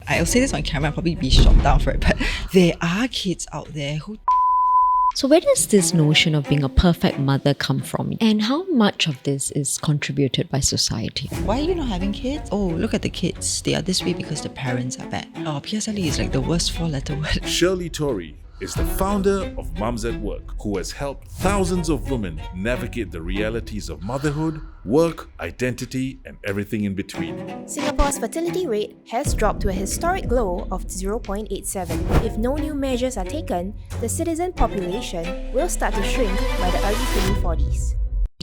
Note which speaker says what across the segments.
Speaker 1: I'll say this on camera, I'll probably be shot down for it, but there are kids out there who...
Speaker 2: So where does this notion of being a perfect mother come from? And how much of this is contributed by society?
Speaker 1: Why are you not having kids? Oh, look at the kids. They are this way because the parents are bad. Oh, PSLE is like the worst 4-letter word.
Speaker 3: Sher-li is the founder of Mums at Work, who has helped thousands of women navigate the realities of motherhood, work, identity, and everything in between.
Speaker 4: Singapore's fertility rate has dropped to a historic low of 0.87. If no new measures are taken, the citizen population will start to shrink by the early 2040s.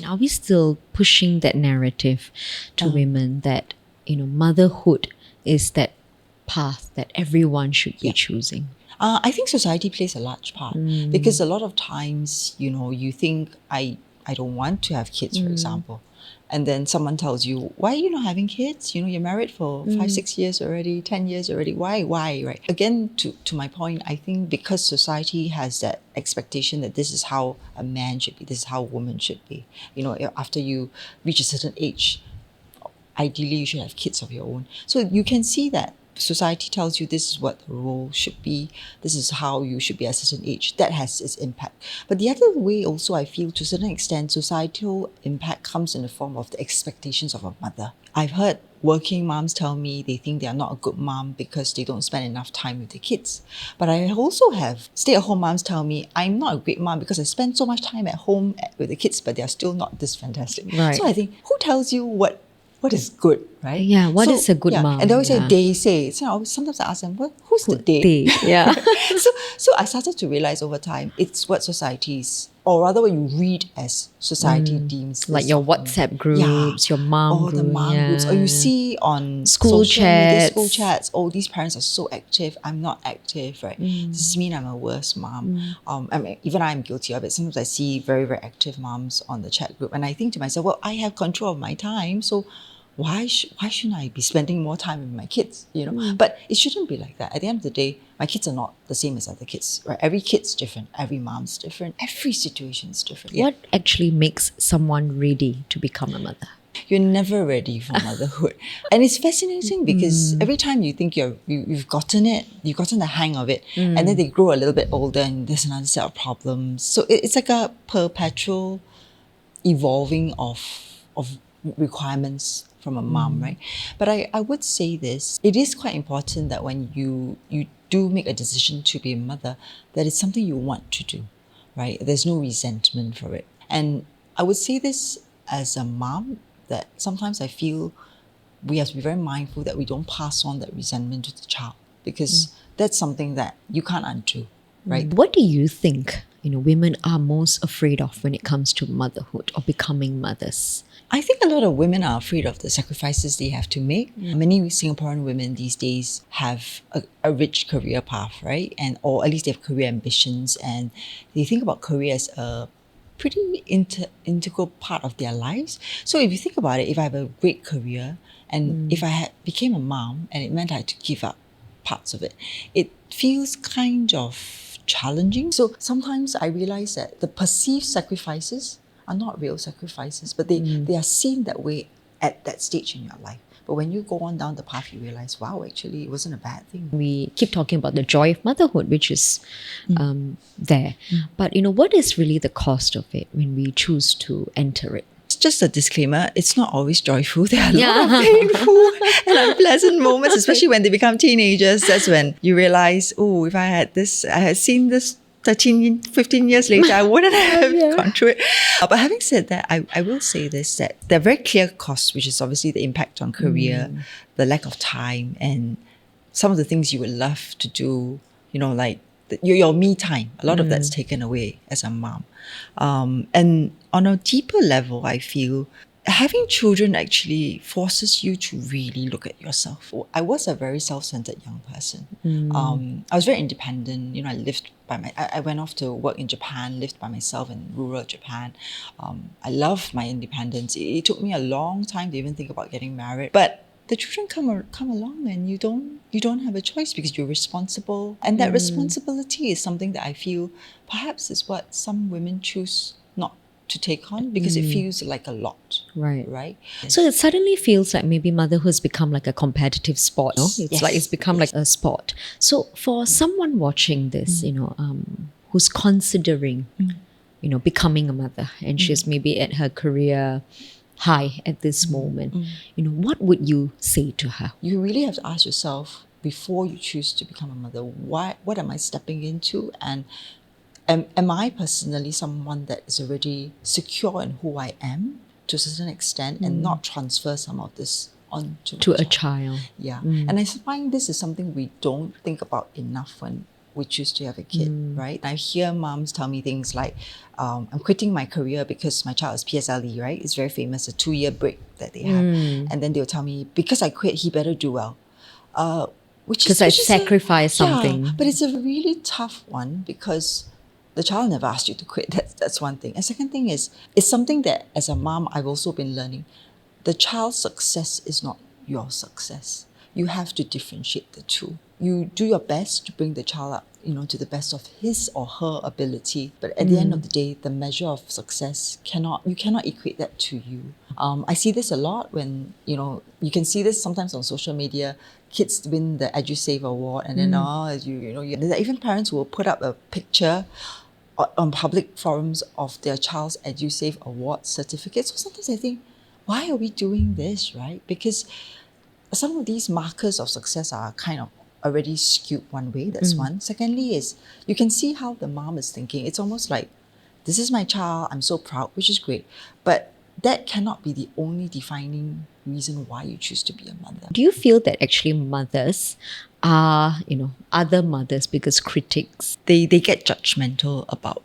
Speaker 2: Are we still pushing that narrative to women that, motherhood is that path that everyone should be choosing?
Speaker 1: I think society plays a large part because a lot of times, you think, I don't want to have kids, for example. And then someone tells you, why are you not having kids? You're married for 5-6 years already, 10 years already. Why, right? Again, to my point, I think because society has that expectation that this is how a man should be, this is how a woman should be. After you reach a certain age, ideally you should have kids of your own. So you can see that society tells you this is what the role should be, this is how you should be at a certain age. That has its impact. But the other way also, I feel to a certain extent, societal impact comes in the form of the expectations of a mother. I've heard working moms tell me they think they are not a good mom because they don't spend enough time with their kids. But I also have stay-at-home moms tell me I'm not a great mom because I spend so much time at home with the kids, but they are still not this fantastic.
Speaker 2: Right.
Speaker 1: So I think, who tells you what is good, right?
Speaker 2: Yeah, what is a good mom?
Speaker 1: And they always say, they say. So sometimes I ask them, who's the they?
Speaker 2: They, yeah.
Speaker 1: so I started to realize over time, it's what society's, or rather what you read as society deems.
Speaker 2: Like your WhatsApp groups, your mom group.
Speaker 1: The mom groups. Or you see on
Speaker 2: school chats.
Speaker 1: School chats, oh, these parents are so active, I'm not active, right? This means I'm a worse mom. Even I'm guilty of it. Sometimes I see very, very active moms on the chat group and I think to myself, well, I have control of my time, so why shouldn't I be spending more time with my kids, But it shouldn't be like that. At the end of the day, my kids are not the same as other kids, right? Every kid's different, every mom's different, every situation's different.
Speaker 2: What actually makes someone ready to become a mother?
Speaker 1: You're never ready for motherhood. And it's fascinating because every time you think you've gotten it, you've gotten the hang of it, and then they grow a little bit older and there's another set of problems. So it's like a perpetual evolving of requirements from a mom, right? But I would say this, it is quite important that when you do make a decision to be a mother, that it's something you want to do, right? There's no resentment for it. And I would say this as a mom, that sometimes I feel we have to be very mindful that we don't pass on that resentment to the child because that's something that you can't undo, right?
Speaker 2: What do you think, women are most afraid of when it comes to motherhood or becoming mothers?
Speaker 1: I think a lot of women are afraid of the sacrifices they have to make. Many Singaporean women these days have a rich career path, right? Or at least they have career ambitions and they think about career as a pretty integral part of their lives. So if you think about it, if I have a great career and if I became a mom and it meant I had to give up parts of it, it feels kind of challenging. So sometimes I realize that the perceived sacrifices are not real sacrifices, but they are seen that way at that stage in your life. But when you go on down the path, you realize, wow, actually, it wasn't a bad thing.
Speaker 2: We keep talking about the joy of motherhood, which is there. But, what is really the cost of it when we choose to enter it?
Speaker 1: Just a disclaimer, it's not always joyful. There are a lot of painful and unpleasant moments, especially when they become teenagers. That's when you realize, oh, if I had seen this 15 years later, I wouldn't have gone through it. But having said that, I will say this, that there are very clear costs, which is obviously the impact on career, the lack of time, and some of the things you would love to do, like your me time. A lot of that's taken away as a mom. And on a deeper level, I feel having children actually forces you to really look at yourself. I was a very self-centered young person. I was very independent. I lived by I went off to work in Japan, lived by myself in rural Japan. I loved my independence. It took me a long time to even think about getting married. But the children come along and you don't have a choice because you're responsible. And that responsibility is something that I feel perhaps is what some women choose not to take on because it feels like a lot. Right.
Speaker 2: So it suddenly feels like maybe motherhood has become like a competitive sport. No? It's like it's become like a sport. So for someone watching this, who's considering, becoming a mother, and she's maybe at her career high at this moment, what would you say to her?
Speaker 1: You really have to ask yourself before you choose to become a mother, what am I stepping into? And am I personally someone that is already secure in who I am to a certain extent and not transfer some of this onto
Speaker 2: a child?
Speaker 1: Yeah. And I find this is something we don't think about enough when we choose to have a kid, right? I hear moms tell me things like, I'm quitting my career because my child is PSLE, right? It's very famous, a 2-year break that they have. And then they'll tell me, because I quit, he better do well.
Speaker 2: Because I sacrificed something.
Speaker 1: Yeah, but it's a really tough one because the child never asked you to quit. That's one thing. And second thing is, it's something that as a mom, I've also been learning. The child's success is not your success. You have to differentiate the two. You do your best to bring the child up, to the best of his or her ability. But at the end of the day, the measure of success you cannot equate that to you. I see this a lot when, you can see this sometimes on social media. Kids win the EduSave award, and then even parents will put up a picture on public forums of their child's EduSave award certificate. So sometimes I think, why are we doing this, right? Because some of these markers of success are kind of already skewed one way. That's one. Secondly is you can see how the mom is thinking. It's almost like, this is my child, I'm so proud, which is great. But that cannot be the only defining reason why you choose to be a mother.
Speaker 2: Do you feel that actually mothers are, other mothers, because critics,
Speaker 1: they get judgmental about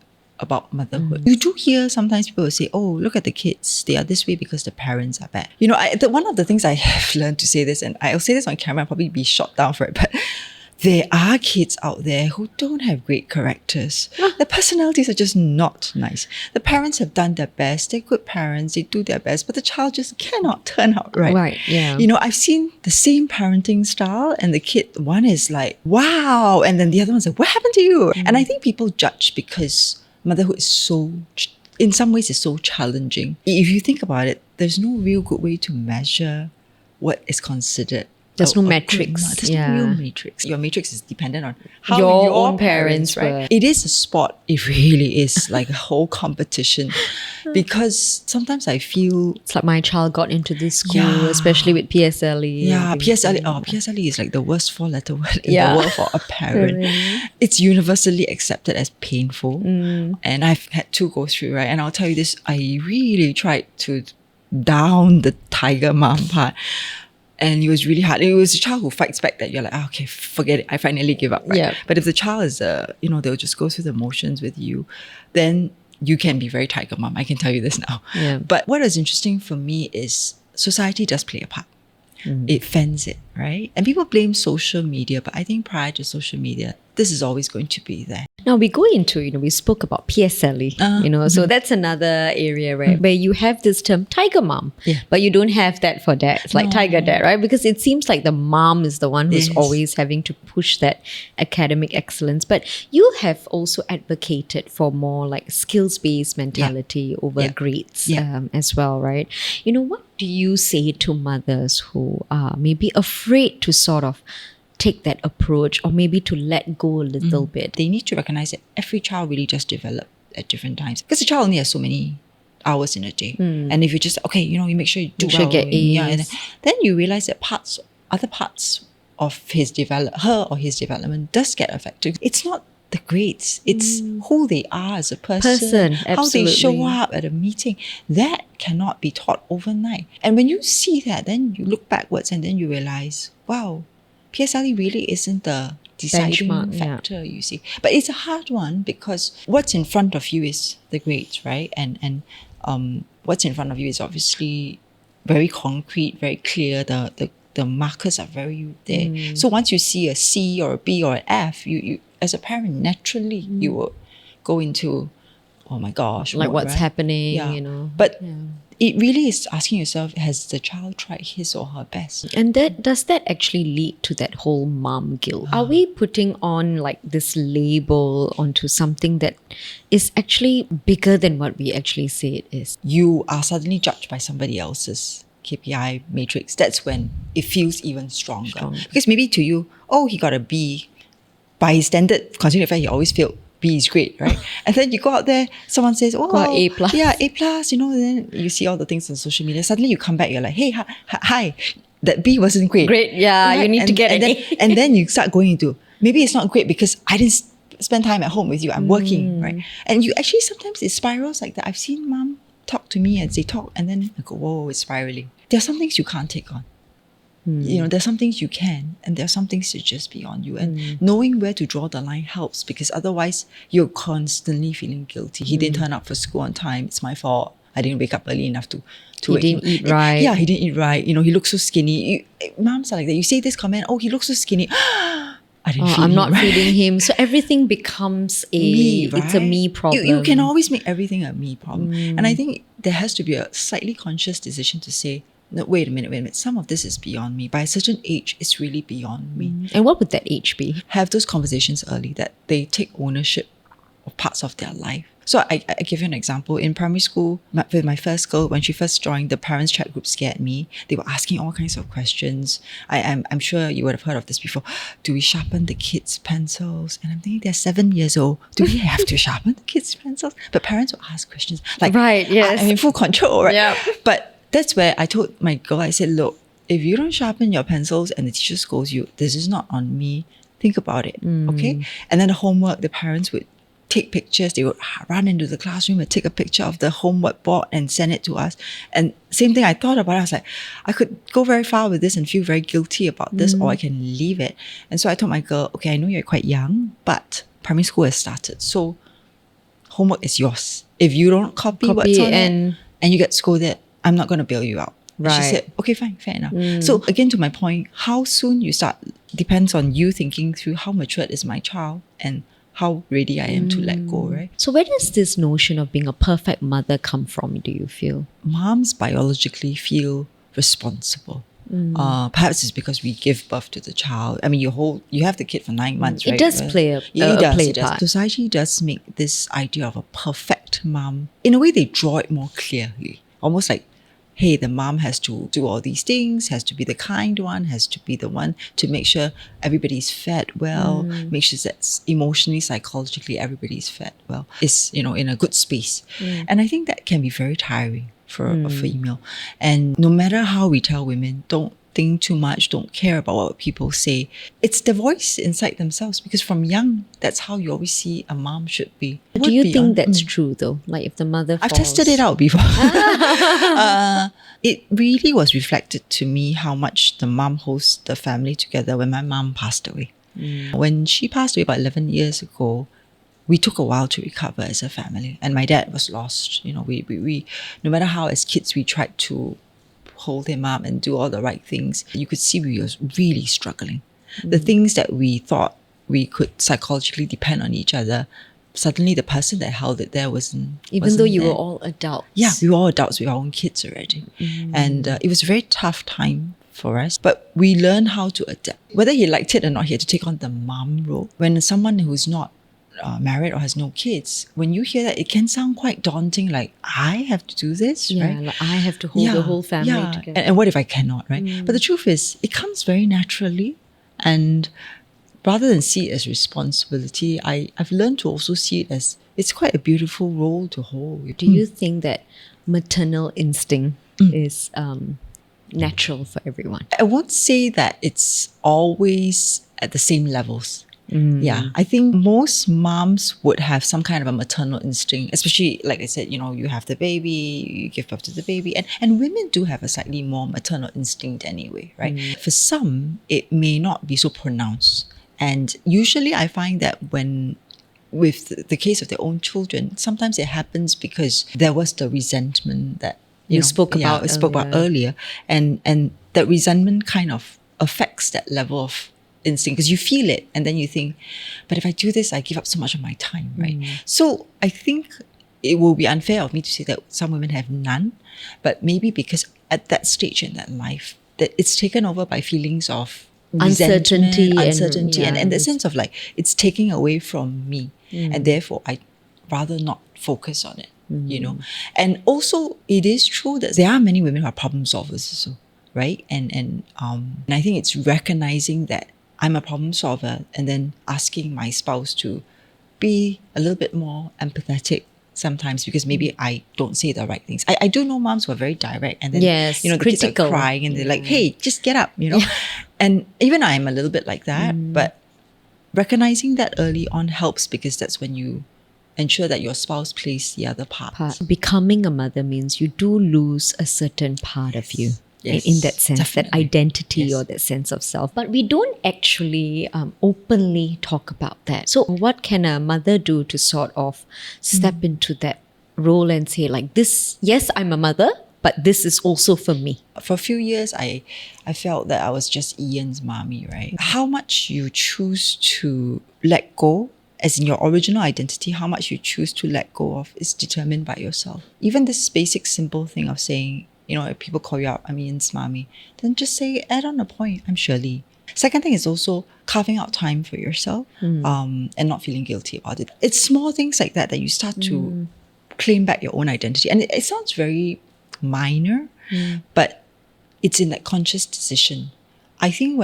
Speaker 1: motherhood. You do hear sometimes people will say, oh, look at the kids, they are this way because the parents are bad. One of the things I have learned to say this, and I'll say this on camera, I'll probably be shot down for it, but there are kids out there who don't have great characters. Their personalities are just not nice. The parents have done their best, they're good parents, they do their best, but the child just cannot turn out right.
Speaker 2: Right, yeah.
Speaker 1: I've seen the same parenting style, and the kid, one is like, wow, and then the other one's like, what happened to you? And I think people judge because motherhood is in some ways, is so challenging. If you think about it, there's no real good way to measure what is considered.
Speaker 2: There's no metrics.
Speaker 1: There's no real matrix. Your matrix is dependent on how
Speaker 2: your own parents
Speaker 1: right?
Speaker 2: were.
Speaker 1: It is a sport. It really is like a whole competition, because sometimes I feel
Speaker 2: it's like my child got into this school, especially with PSLE.
Speaker 1: Yeah, PSLE. PSLE is like the worst 4-letter word in the world for a parent.
Speaker 2: Really?
Speaker 1: It's universally accepted as painful, and I've had to go through, right? And I'll tell you this: I really tried to down the tiger mom part. And it was really hard. It was a child who fights back that you're like, okay, forget it. I finally give up, right?
Speaker 2: Yeah.
Speaker 1: But if the child is, they'll just go through the motions with you, then you can be very tiger mom. I can tell you this now.
Speaker 2: Yeah.
Speaker 1: But what is interesting for me is society does play a part. It fends it, right? And people blame social media, but I think prior to social media, this is always going to be there.
Speaker 2: Now we go into, we spoke about PSLE, so that's another area, right, where you have this term tiger mom, but you don't have that for dad. It's like tiger dad, right? Because it seems like the mom is the one who's always having to push that academic excellence. But you have also advocated for more like skills-based mentality over grades as well, right? What do you say to mothers who are maybe afraid to sort of take that approach, or maybe to let go a little bit?
Speaker 1: They need to recognize that every child really just develop at different times, because the child only has so many hours in a day. And if you just, you make sure you do well,
Speaker 2: get A's.
Speaker 1: then you realize that other parts of her or his development does get affected. It's not the grades, it's who they are as a person, how they show up at a meeting. That cannot be taught overnight. And when you see that, then you look backwards and then you realize, wow, PSLE really isn't the deciding factor, you see. But it's a hard one because what's in front of you is the grades, right? And what's in front of you is obviously very concrete, very clear. The markers are very there. So once you see a C or a B or an F, you as a parent, naturally you will go into, oh my gosh.
Speaker 2: Like what's
Speaker 1: right?
Speaker 2: happening,
Speaker 1: But it really is asking yourself, has the child tried his or her best?
Speaker 2: And does that actually lead to that whole mom guilt? Are we putting on like this label onto something that is actually bigger than what we actually say it is?
Speaker 1: You are suddenly judged by somebody else's KPI matrix. That's when it feels even stronger. Because maybe to you, oh, he got a B. By his standard, considering the fact he always failed, B is great, right? And then you go out there, someone says, oh,
Speaker 2: got A+.
Speaker 1: Yeah, A+, then you see all the things on social media. Suddenly you come back, you're like, hey, hi, that B wasn't great.
Speaker 2: Great, yeah, you need to get an A.
Speaker 1: And then you start going into, maybe it's not great because I didn't spend time at home with you, I'm working, right? And you actually, sometimes it spirals like that. I've seen mom talk to me as they talk, and then I go, whoa, it's spiraling. There are some things you can't take on. There's some things you can, and there are some things that just beyond you. And knowing where to draw the line helps, because otherwise you're constantly feeling guilty. He didn't turn up for school on time. It's my fault. I didn't wake up early enough to
Speaker 2: He didn't eat right.
Speaker 1: Yeah, he didn't eat right. He looks so skinny. Moms are like that. You say this comment, oh, he looks so skinny. I didn't feed
Speaker 2: I'm
Speaker 1: him
Speaker 2: not
Speaker 1: right.
Speaker 2: feeding him. So everything becomes
Speaker 1: Me,
Speaker 2: it's a
Speaker 1: right?
Speaker 2: me problem.
Speaker 1: You can always make everything a me problem. And I think there has to be a slightly conscious decision to say, no, wait a minute. Some of this is beyond me. By a certain age, it's really beyond me.
Speaker 2: And what would that age be?
Speaker 1: Have those conversations early, that they take ownership of parts of their life. So I give you an example. In primary school, with my first girl, when she first joined, the parents' chat group scared me. They were asking all kinds of questions. I'm sure you would have heard of this before. Do we sharpen the kids' pencils? And I'm thinking, they're 7 years old. Do we have to sharpen the kids' pencils? But parents will ask questions. Like,
Speaker 2: Right, yes.
Speaker 1: I'm in full control, right?
Speaker 2: Yep.
Speaker 1: But that's where I told my girl, I said, look, if you don't sharpen your pencils and the teacher scolds you, this is not on me. Think about it, okay? And then the homework, the parents would take pictures. They would run into the classroom and take a picture of the homework board and send it to us. And same thing, I thought about it. I was like, I could go very far with this and feel very guilty about this, or I can leave it. And so I told my girl, okay, I know you're quite young, but primary school has started. So homework is yours. If you don't copy what's on it and you get scolded, I'm not going to bail you out.
Speaker 2: Right.
Speaker 1: She said, okay, fine, fair enough. So again, to my point, how soon you start depends on you thinking through how matured is my child and how ready I am to let go, right?
Speaker 2: So where does this notion of being a perfect mother come from, do you feel?
Speaker 1: Moms biologically feel responsible. Perhaps it's because we give birth to the child. I mean, you have the kid for 9 months, right?
Speaker 2: It does play a part.
Speaker 1: Society does make this idea of a perfect mom. In a way, they draw it more clearly. Almost like, hey, the mom has to do all these things, has to be the kind one, has to be the one to make sure everybody's fed well, make sure that emotionally, psychologically, everybody's fed well, is, in a good space. And I think that can be very tiring for a female. And no matter how we tell women, don't think too much, don't care about what people say. It's the voice inside themselves, because from young, that's how you always see a mom should be.
Speaker 2: Do you think that's true though? Like if the mother
Speaker 1: I've tested it out before. It really was reflected to me how much the mom holds the family together when my mom passed away. When she passed away about 11 years ago, we took a while to recover as a family. And my dad was lost. We no matter how as kids we tried to hold him up and do all the right things, you could see we were really struggling. The things that we thought we could psychologically depend on each other, suddenly the person that held it there wasn't
Speaker 2: though you
Speaker 1: there.
Speaker 2: were all adults.
Speaker 1: Yeah, we were all adults with our own kids already. And it was a very tough time for us. But we learned how to adapt. Whether he liked it or not, he had to take on the mom role. When someone who's not married or has no kids, when you hear that, it can sound quite daunting, like, I have to do this,
Speaker 2: Yeah,
Speaker 1: right?
Speaker 2: like I have to hold the whole family together.
Speaker 1: And what if I cannot, right? But the truth is, it comes very naturally. And rather than see it as responsibility, I've learned to also see it as, it's quite a beautiful role to hold.
Speaker 2: Do you think that maternal instinct is natural for everyone?
Speaker 1: I won't say that it's always at the same levels. Yeah, I think most moms would have some kind of a maternal instinct, especially, like I said, you have the baby, you give birth to the baby, and women do have a slightly more maternal instinct anyway, right? For some, it may not be so pronounced. And usually I find that when, with the case of their own children, sometimes it happens because there was the resentment that
Speaker 2: You spoke about
Speaker 1: earlier. And that resentment kind of affects that level of instinct, because you feel it and then you think, but if I do this, I give up so much of my time, right? So I think it will be unfair of me to say that some women have none, but maybe because at that stage in that life, that it's taken over by feelings of
Speaker 2: Uncertainty
Speaker 1: uncertainty,
Speaker 2: and-
Speaker 1: and the sense of like it's taking away from me, and therefore I rather not focus on it. You know, and also it is true that there are many women who are problem solvers also, right? And I think it's recognizing that I'm a problem solver, and then asking my spouse to be a little bit more empathetic sometimes, because maybe I don't say the right things. I do know moms who are very direct, and then
Speaker 2: Yes,
Speaker 1: the kids
Speaker 2: critical.
Speaker 1: are crying and they're like, "Hey, just get up," And even I'm a little bit like that, but recognizing that early on helps, because that's when you ensure that your spouse plays the other part.
Speaker 2: Becoming a mother means you do lose a certain part of you.
Speaker 1: Yes,
Speaker 2: in that sense,
Speaker 1: definitely.
Speaker 2: that identity
Speaker 1: Yes.
Speaker 2: or that sense of self. But we don't actually openly talk about that. So what can a mother do to sort of step into that role and say like this, yes, I'm a mother, but this is also for me?
Speaker 1: For a few years, I felt that I was just Ian's mommy, right? How much you choose to let go, as in your original identity, how much you choose to let go of is determined by yourself. Even this basic, simple thing of saying, if people call you out, I'm Ian's mommy, then just say, add on a point, I'm Sher-li. Second thing is also carving out time for yourself, and not feeling guilty about it. It's small things like that you start to claim back your own identity. And it sounds very minor, but it's in that conscious decision. I think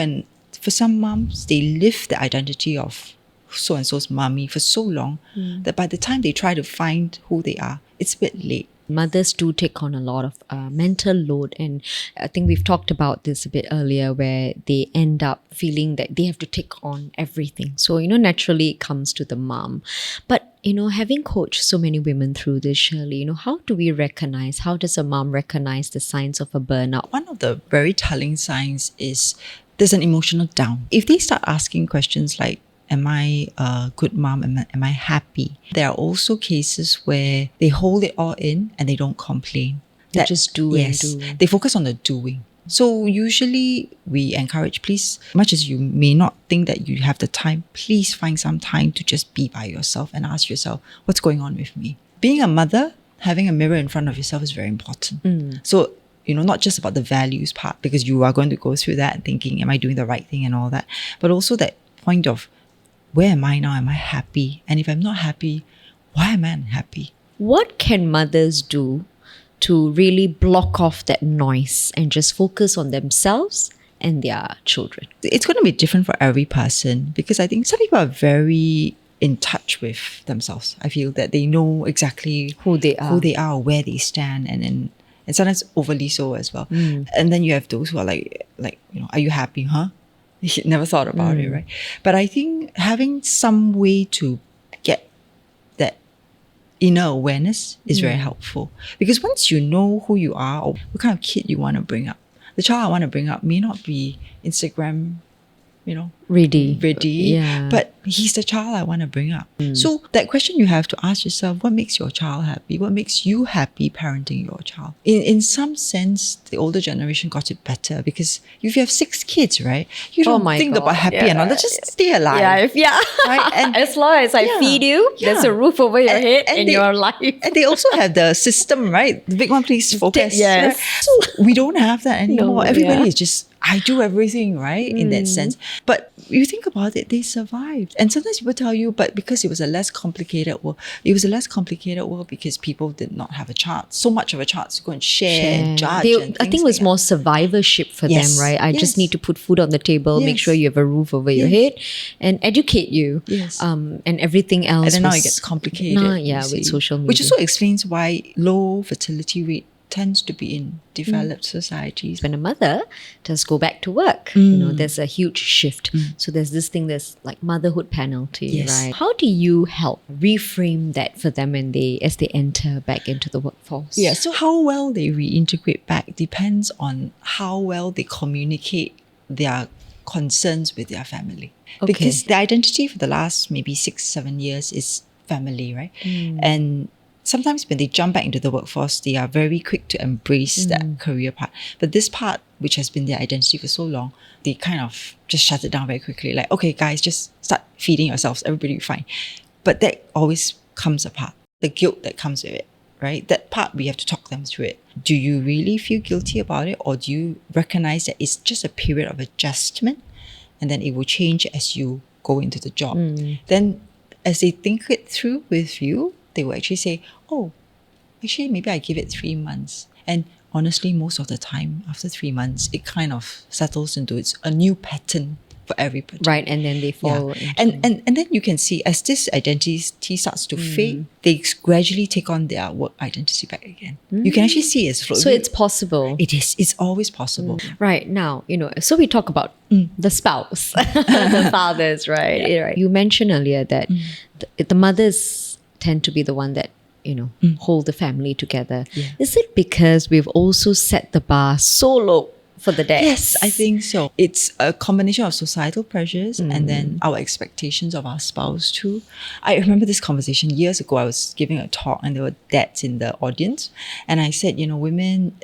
Speaker 1: for some moms, they live the identity of so-and-so's mommy for so long that by the time they try to find who they are, it's a bit late.
Speaker 2: Mothers do take on a lot of mental load, and I think we've talked about this a bit earlier, where they end up feeling that they have to take on everything. So, naturally it comes to the mom. But, having coached so many women through this, Sher-li, how does a mom recognize the signs of a burnout?
Speaker 1: One of the very telling signs is there's an emotional down. If they start asking questions like, am I a good mom? Am I happy? There are also cases where they hold it all in and they don't complain.
Speaker 2: They just do and do.
Speaker 1: They focus on the doing. So usually we encourage, please, much as you may not think that you have the time, please find some time to just be by yourself and ask yourself, what's going on with me? Being a mother, having a mirror in front of yourself is very important. So, not just about the values part, because you are going to go through that and thinking, am I doing the right thing and all that, but also that point of, where am I now? Am I happy? And if I'm not happy, why am I unhappy?
Speaker 2: What can mothers do to really block off that noise and just focus on themselves and their children?
Speaker 1: It's going to be different for every person, because I think some people are very in touch with themselves. I feel that they know exactly
Speaker 2: Who they are.
Speaker 1: where they stand, and sometimes overly so as well. And then you have those who are like, are you happy? Huh? You never thought about it, right? But I think having some way to get that inner awareness is very helpful, because once you know who you are or what kind of kid you want to bring up, the child I want to bring up may not be Instagram, ready,
Speaker 2: Yeah.
Speaker 1: but he's the child I want to bring up. So that question you have to ask yourself, what makes your child happy? What makes you happy parenting your child? In some sense, the older generation got it better, because if you have 6 kids, right, you don't think about happy and all that, just stay alive. Right? And
Speaker 2: as long as I feed you, there's a roof over your head and your life.
Speaker 1: And they also have the system, right? The big one, please focus.
Speaker 2: Yes.
Speaker 1: Right? So we don't have that anymore.
Speaker 2: No,
Speaker 1: Everybody is just, I do everything, right? In that sense. But you think about it, they survived. And sometimes people tell you, but because it was a less complicated world, because people did not have so much of a chance to go and share and judge.
Speaker 2: I think it was more survivorship for them, right? I just need to put food on the table, make sure you have a roof over your head, and educate you. And everything else.
Speaker 1: And then now it gets complicated.
Speaker 2: With social media.
Speaker 1: Which also explains why low fertility rate tends to be in developed societies.
Speaker 2: When a mother does go back to work, there's a huge shift. So there's this thing, there's like motherhood penalty, right? How do you help reframe that for them as they enter back into the workforce?
Speaker 1: Yeah, so how well they reintegrate back depends on how well they communicate their concerns with their family. Because the identity for the last maybe 6-7 years is family, right? And sometimes when they jump back into the workforce, they are very quick to embrace that career part. But this part, which has been their identity for so long, they kind of just shut it down very quickly. Like, okay, guys, just start feeding yourselves. Everybody will be fine. But that always comes apart. the guilt that comes with it, right? That part, we have to talk them through it. Do you really feel guilty about it, or do you recognize that it's just a period of adjustment and then it will change as you go into the job? Then as they think it through with you, they will actually say, oh, actually, maybe I give it 3 months. And honestly, most of the time, after 3 months, it kind of settles into a new pattern for everybody.
Speaker 2: Right, and then they fall
Speaker 1: Yeah.
Speaker 2: into
Speaker 1: And then you can see, as this identity starts to fade, they gradually take on their work identity back again. You can actually see it's
Speaker 2: So it's possible.
Speaker 1: It is. It's always possible.
Speaker 2: Right, now, so we talk about the spouse, the fathers, right?
Speaker 1: Yeah.
Speaker 2: Right. You mentioned earlier that the mothers tend to be the one that, hold the family together.
Speaker 1: Yeah.
Speaker 2: Is it because we've also set the bar so low for the dads?
Speaker 1: Yes, I think so. It's a combination of societal pressures and then our expectations of our spouse too. I remember this conversation years ago. I was giving a talk and there were dads in the audience. And I said, women,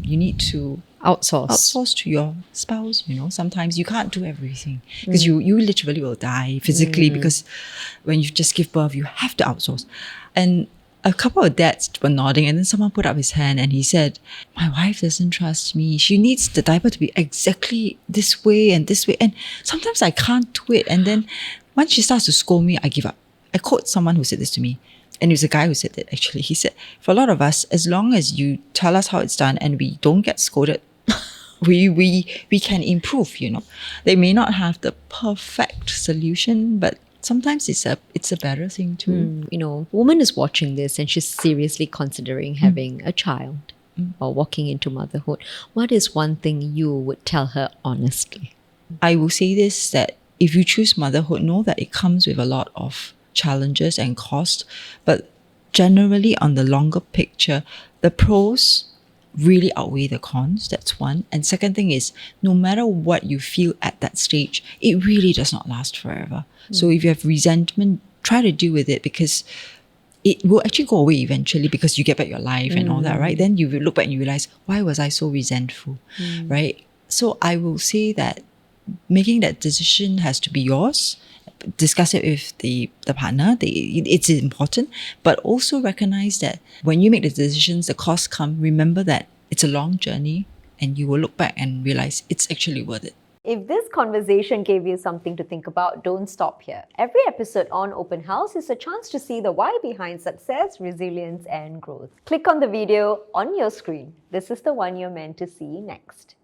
Speaker 1: you need to outsource to your spouse. Sometimes you can't do everything because you literally will die physically because when you just give birth, you have to outsource. And a couple of dads were nodding and then someone put up his hand and he said, my wife doesn't trust me. She needs the diaper to be exactly this way and this way. And sometimes I can't do it. And then once she starts to scold me, I give up. I quote someone who said this to me. And it was a guy who said it actually. He said, for a lot of us, as long as you tell us how it's done and we don't get scolded, we can improve, They may not have the perfect solution, but sometimes it's a better thing too.
Speaker 2: Woman is watching this and she's seriously considering having a child or walking into motherhood. What is one thing you would tell her honestly?
Speaker 1: I will say this, that if you choose motherhood, know that it comes with a lot of challenges and cost, but generally on the longer picture, the pros really outweigh the cons. That's one. And second thing is, no matter what you feel at that stage, it really does not last forever. So if you have resentment, try to deal with it because it will actually go away eventually because you get back your life and all that, right? Then you will look back and you realize, why was I so resentful, right? So I will say that making that decision has to be yours. Discuss it with the partner. It's important, but also recognize that when you make the decisions, the costs come. Remember that it's a long journey and you will look back and realize it's actually worth it.
Speaker 2: If this conversation gave you something to think about, don't stop here. Every episode on Open House is a chance to see the why behind success, resilience, and growth. Click on the video on your screen. This is the one you're meant to see next.